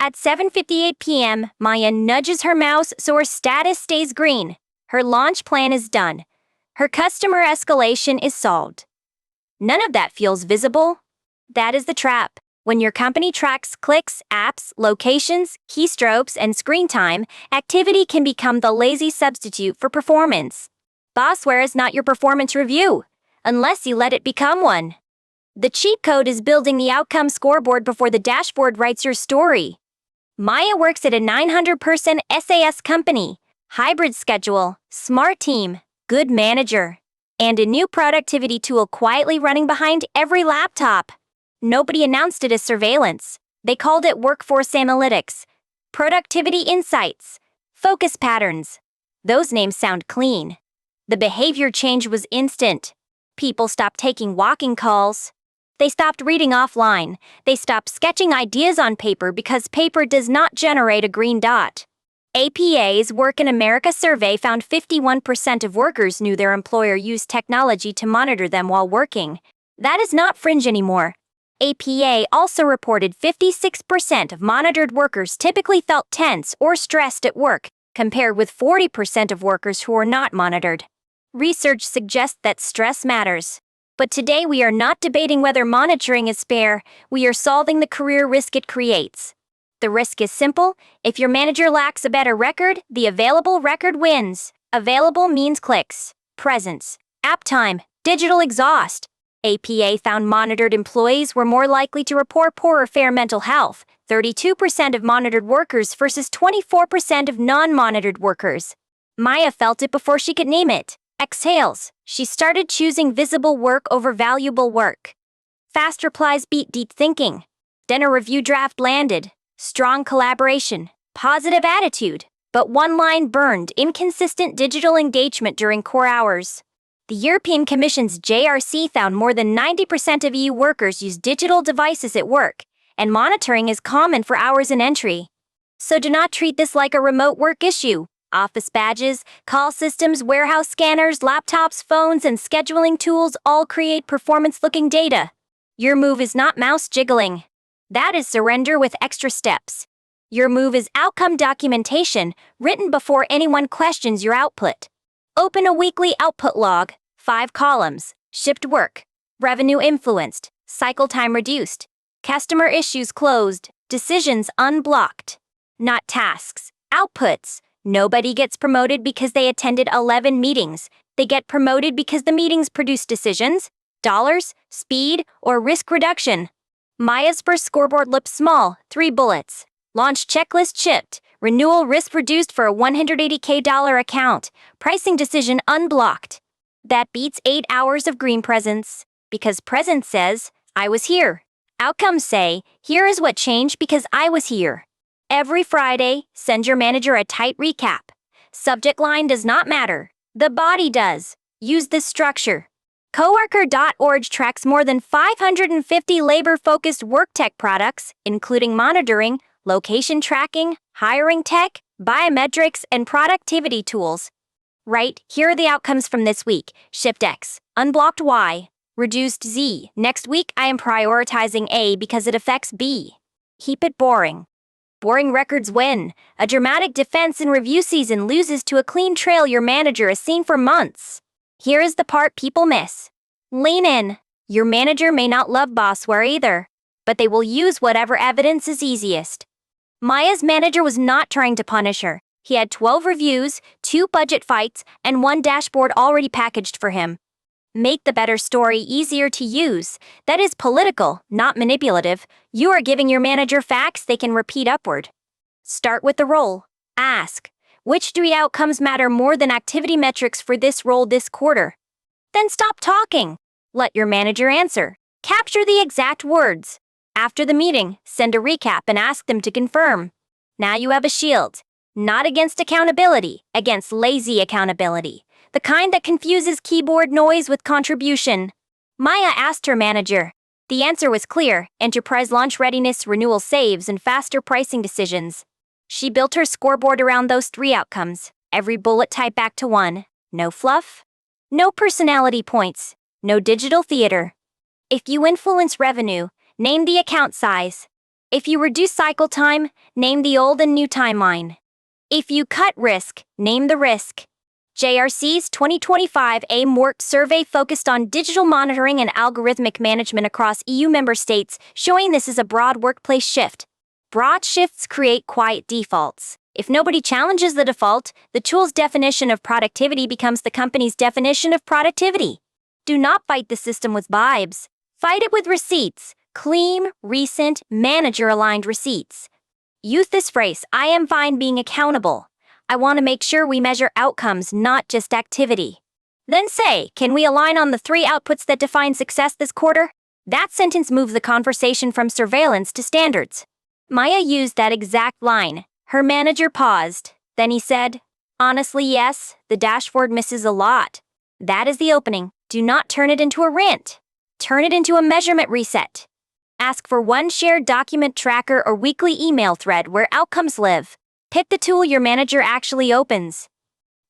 At 7:58 p.m., Maya nudges her mouse so her status stays green. Her launch plan is done. Her customer escalation is solved. None of that feels visible. That is the trap. When your company tracks clicks, apps, locations, keystrokes, and screen time, activity can become the lazy substitute for performance. Bossware is not your performance review, unless you let it become one. The cheat code is building the outcome scoreboard before the dashboard writes your story. Maya works at a 900-person SAS company, hybrid schedule, smart team, good manager, and a new productivity tool quietly running behind every laptop. Nobody announced it as surveillance. They called it workforce analytics, productivity insights, focus patterns. Those names sound clean. The behavior change was instant. People stopped taking walking calls. They stopped reading offline. They stopped sketching ideas on paper because paper does not generate a green dot. APA's Work in America survey found 51% of workers knew their employer used technology to monitor them while working. That is not fringe anymore. APA also reported 56% of monitored workers typically felt tense or stressed at work, compared with 40% of workers who are not monitored. Research suggests that stress matters. But today we are not debating whether monitoring is fair, we are solving the career risk it creates. The risk is simple. If your manager lacks a better record, the available record wins. Available means clicks, presence, app time, digital exhaust. APA found monitored employees were more likely to report poorer fair mental health, 32% of monitored workers versus 24% of non-monitored workers. Maya felt it before she could name it. Exhales. She started choosing visible work over valuable work. Fast replies beat deep thinking. Then a review draft landed. Strong collaboration. Positive attitude. But one line burned: inconsistent digital engagement during core hours. The European Commission's JRC found more than 90% of EU workers use digital devices at work, and monitoring is common for hours in entry. So do not treat this like a remote work issue. Office badges, call systems, warehouse scanners, laptops, phones, and scheduling tools all create performance-looking data. Your move is not mouse jiggling. That is surrender with extra steps. Your move is outcome documentation, written before anyone questions your output. Open a weekly output log, 5 columns, shipped work, revenue influenced, cycle time reduced, customer issues closed, decisions unblocked. Not tasks, outputs. Nobody gets promoted because they attended 11 meetings. They get promoted because the meetings produce decisions, dollars, speed, or risk reduction. Maya's first scoreboard looked small, 3 bullets. Launch checklist shipped. Renewal risk reduced for a $180K account. Pricing decision unblocked. That beats 8 hours of green presence. Because presence says, I was here. Outcomes say, here is what changed because I was here. Every Friday, send your manager a tight recap. Subject line does not matter. The body does. Use this structure. Coworker.org tracks more than 550 labor-focused work tech products, including monitoring, location tracking, hiring tech, biometrics, and productivity tools. Right, here are the outcomes from this week. Shipped X, unblocked Y, reduced Z. Next week, I am prioritizing A because it affects B. Keep it boring. Boring records win. A dramatic defense and review season loses to a clean trail your manager has seen for months. Here is the part people miss. Lean in. Your manager may not love Bossware either, but they will use whatever evidence is easiest. Maya's manager was not trying to punish her. He had 12 reviews, 2 budget fights, and 1 dashboard already packaged for him. Make the better story easier to use. That is political, not manipulative. You are giving your manager facts they can repeat upward. Start with the role. Ask, which 3 outcomes matter more than activity metrics for this role this quarter? Then stop talking. Let your manager answer. Capture the exact words. After the meeting, send a recap and ask them to confirm. Now you have a shield. Not against accountability, against lazy accountability. The kind that confuses keyboard noise with contribution. Maya asked her manager. The answer was clear: enterprise launch readiness, renewal saves, and faster pricing decisions. She built her scoreboard around those 3 outcomes. Every bullet tied back to one. No fluff. No personality points. No digital theater. If you influence revenue, name the account size. If you reduce cycle time, name the old and new timeline. If you cut risk, name the risk. JRC's 2025 AIM Work Survey focused on digital monitoring and algorithmic management across EU member states, showing this is a broad workplace shift. Broad shifts create quiet defaults. If nobody challenges the default, the tool's definition of productivity becomes the company's definition of productivity. Do not fight the system with vibes. Fight it with receipts. Clean, recent, manager-aligned receipts. Use this phrase, I am fine being accountable. I want to make sure we measure outcomes, not just activity. Then say, can we align on the 3 outputs that define success this quarter? That sentence moves the conversation from surveillance to standards. Maya used that exact line. Her manager paused. Then he said, honestly, yes, the dashboard misses a lot. That is the opening. Do not turn it into a rant. Turn it into a measurement reset. Ask for one shared document tracker or weekly email thread where outcomes live. Pick the tool your manager actually opens.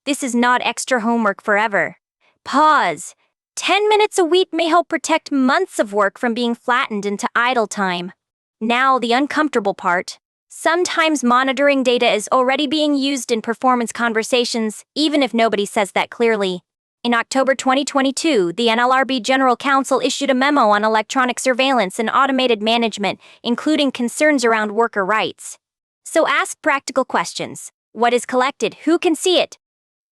This is not extra homework forever. Pause. 10 minutes a week may help protect months of work from being flattened into idle time. Now, the uncomfortable part. Sometimes monitoring data is already being used in performance conversations, even if nobody says that clearly. In October 2022, the NLRB General Counsel issued a memo on electronic surveillance and automated management, including concerns around worker rights. So ask practical questions. What is collected? Who can see it?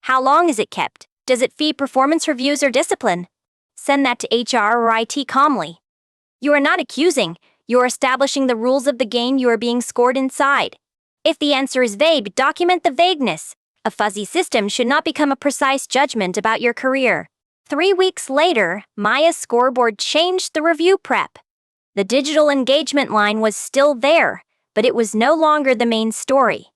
How long is it kept? Does it feed performance reviews or discipline? Send that to HR or IT calmly. You are not accusing. You are establishing the rules of the game you are being scored inside. If the answer is vague, document the vagueness. A fuzzy system should not become a precise judgment about your career. 3 weeks later, Maya's scoreboard changed the review prep. The digital engagement line was still there, but it was no longer the main story.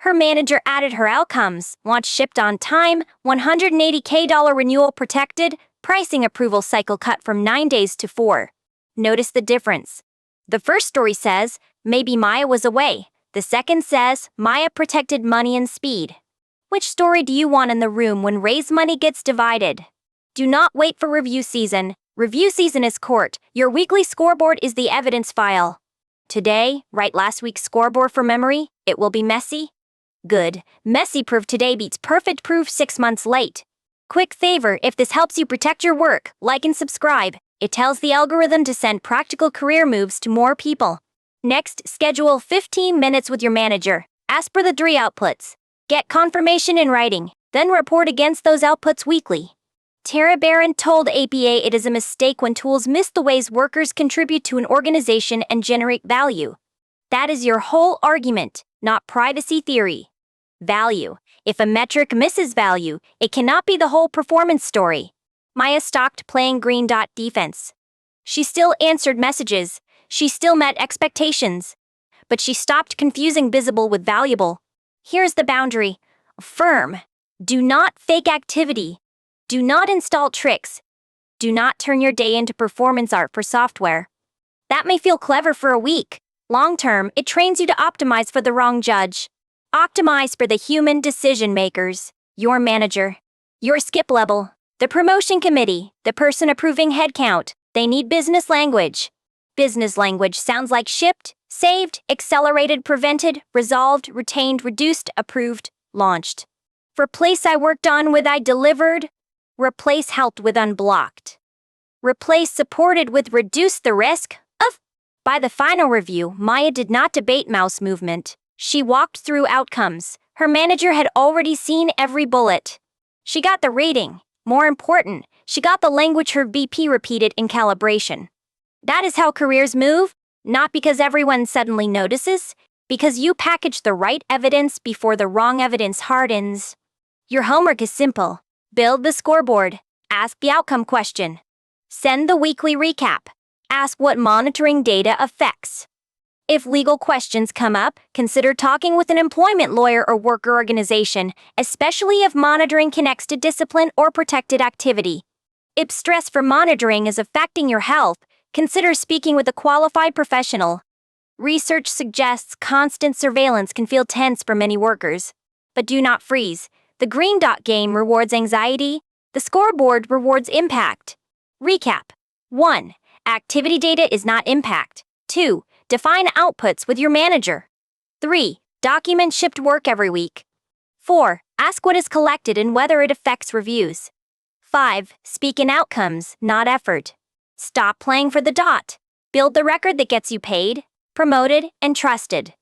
Her manager added her outcomes: launch shipped on time, $180K renewal protected, pricing approval cycle cut from 9 days to 4. Notice the difference. The first story says, maybe Maya was away. The second says, Maya protected money and speed. Which story do you want in the room when raise money gets divided? Do not wait for review season. Review season is court. Your weekly scoreboard is the evidence file. Today, write last week's scoreboard for memory. It will be messy. Good. Messy proof today beats perfect proof 6 months late. Quick favor, if this helps you protect your work, like and subscribe. It tells the algorithm to send practical career moves to more people. Next, schedule 15 minutes with your manager. Ask for the 3 outputs. Get confirmation in writing, then report against those outputs weekly. Tara Barron told APA it is a mistake when tools miss the ways workers contribute to an organization and generate value. That is your whole argument, not privacy theory. Value. If a metric misses value, it cannot be the whole performance story. Maya stopped playing green dot defense. She still answered messages. She still met expectations. But she stopped confusing visible with valuable. Here's the boundary. Firm. Do not fake activity. Do not install tricks. Do not turn your day into performance art for software. That may feel clever for a week. Long term, it trains you to optimize for the wrong judge. Optimize for the human decision makers, your manager, your skip level, the promotion committee, the person approving headcount. They need business language. Business language sounds like shipped, saved, accelerated, prevented, resolved, retained, reduced, approved, launched. Replace I worked on with I delivered. Replace helped with unblocked. Replace supported with reduced the risk of. By the final review, Maya did not debate mouse movement. She walked through outcomes. Her manager had already seen every bullet. She got the rating. More important, she got the language her VP repeated in calibration. That is how careers move, not because everyone suddenly notices, because you package the right evidence before the wrong evidence hardens. Your homework is simple. Build the scoreboard. Ask the outcome question. Send the weekly recap. Ask what monitoring data affects. If legal questions come up, consider talking with an employment lawyer or worker organization, especially if monitoring connects to discipline or protected activity. If stress from monitoring is affecting your health, consider speaking with a qualified professional. Research suggests constant surveillance can feel tense for many workers. But do not freeze. The green dot game rewards anxiety. The scoreboard rewards impact. Recap. 1. Activity data is not impact. 2. Define outputs with your manager. 3. Document shipped work every week. 4. Ask what is collected and whether it affects reviews. 5. Speak in outcomes, not effort. Stop playing for the dot. Build the record that gets you paid, promoted, and trusted.